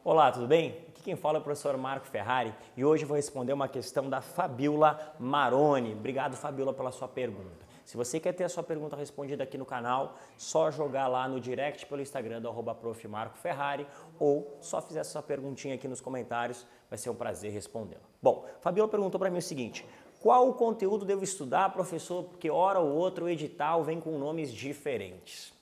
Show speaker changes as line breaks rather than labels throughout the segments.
Olá, tudo bem? Aqui quem fala é o professor Marco Ferrari e hoje eu vou responder uma questão da Fabiola Maroni. Obrigado, Fabiola, pela sua pergunta. Se você quer ter a sua pergunta respondida aqui no canal, só jogar lá no direct pelo Instagram do @profmarcoferrari ou só fizer sua perguntinha aqui nos comentários, vai ser um prazer respondê-la. Bom, Fabiola perguntou para mim o seguinte: qual o conteúdo devo estudar, professor, porque hora ou outra o edital vem com nomes diferentes?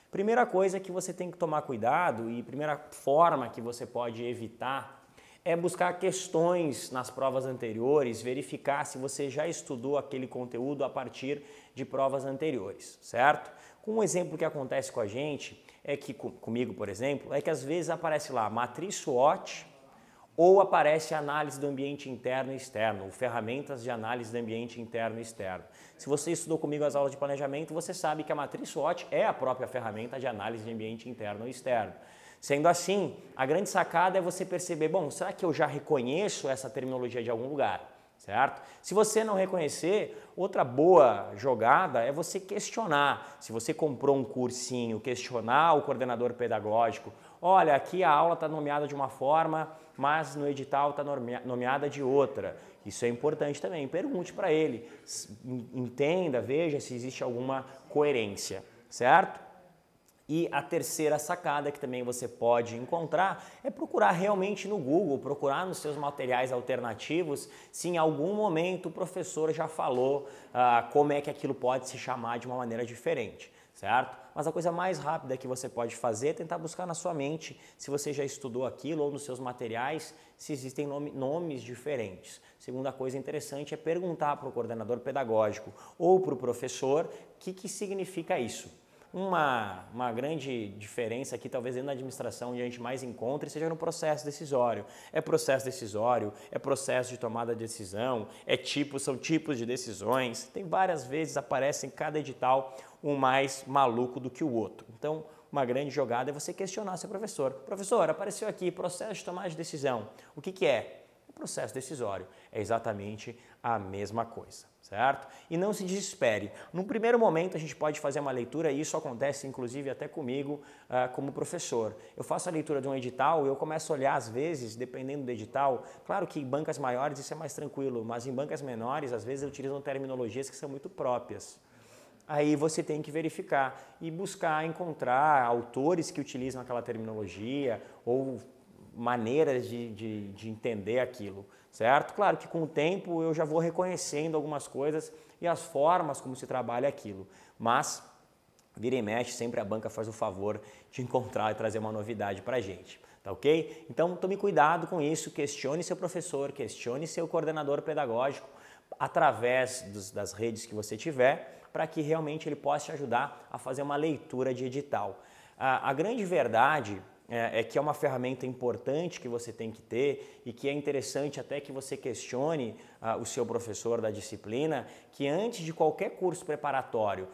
Primeira coisa que você tem que tomar cuidado e primeira forma que você pode evitar é buscar questões nas provas anteriores, verificar se você já estudou aquele conteúdo a partir de provas anteriores, certo? Um exemplo que acontece com a gente, é que comigo, por exemplo, é que às vezes aparece lá matriz SWOT ou aparece análise do ambiente interno e externo, ou ferramentas de análise do ambiente interno e externo. Se você estudou comigo as aulas de planejamento, você sabe que a matriz SWOT é a própria ferramenta de análise de ambiente interno e externo. Sendo assim, a grande sacada é você perceber, bom, será que eu já reconheço essa terminologia de algum lugar? Certo? Se você não reconhecer, outra boa jogada é você questionar. Se você comprou um cursinho, questionar o coordenador pedagógico. Olha, aqui a aula está nomeada de uma forma, mas no edital está nomeada de outra. Isso é importante também. Pergunte para ele, entenda, veja se existe alguma coerência, certo? E a terceira sacada que também você pode encontrar é procurar realmente no Google, procurar nos seus materiais alternativos se em algum momento o professor já falou como é que aquilo pode se chamar de uma maneira diferente, certo? Mas a coisa mais rápida que você pode fazer é tentar buscar na sua mente se você já estudou aquilo ou nos seus materiais se existem nomes diferentes. Segunda coisa interessante é perguntar para o coordenador pedagógico ou para o professor o que significa isso. Uma grande diferença aqui, talvez dentro da administração, onde a gente mais encontra, seja no processo decisório. É processo decisório, é processo de tomada de decisão, são tipos de decisões. Tem várias vezes, aparece em cada edital um mais maluco do que o outro. Então, uma grande jogada é você questionar seu professor. Professor, apareceu aqui processo de tomada de decisão. O que é? O processo decisório é exatamente a mesma coisa, certo? E não se desespere. No primeiro momento a gente pode fazer uma leitura, e isso acontece inclusive até comigo como professor. Eu faço a leitura de um edital e eu começo a olhar às vezes, dependendo do edital, claro que em bancas maiores isso é mais tranquilo, mas em bancas menores às vezes utilizam terminologias que são muito próprias. Aí você tem que verificar e buscar encontrar autores que utilizam aquela terminologia ou maneiras de entender aquilo, certo? Claro que com o tempo eu já vou reconhecendo algumas coisas e as formas como se trabalha aquilo, mas vira e mexe, sempre a banca faz o favor de encontrar e trazer uma novidade para a gente, tá ok? Então tome cuidado com isso, questione seu professor, questione seu coordenador pedagógico através das redes que você tiver, para que realmente ele possa te ajudar a fazer uma leitura de edital. A grande verdade é que é uma ferramenta importante que você tem que ter e que é interessante até que você questione o seu professor da disciplina, que antes de qualquer curso preparatório,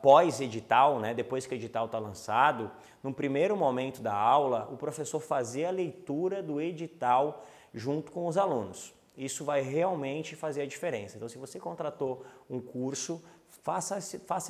pós-edital, né, depois que o edital está lançado, no primeiro momento da aula, o professor fazer a leitura do edital junto com os alunos. Isso vai realmente fazer a diferença. Então, se você contratou um curso, faça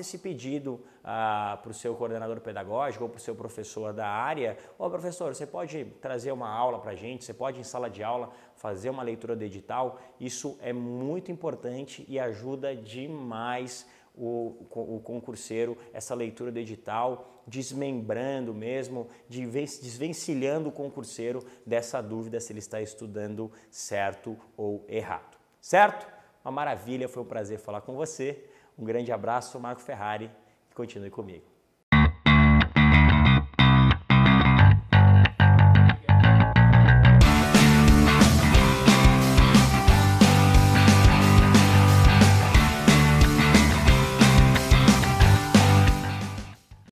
esse pedido para o seu coordenador pedagógico ou para o seu professor da área. Ô professor, você pode trazer uma aula para a gente, você pode em sala de aula fazer uma leitura do edital. Isso é muito importante e ajuda demais o concurseiro, essa leitura do edital, desmembrando mesmo, desvencilhando o concurseiro dessa dúvida se ele está estudando certo ou errado. Certo? Uma maravilha, foi um prazer falar com você. Um grande abraço, Marco Ferrari, e continue comigo.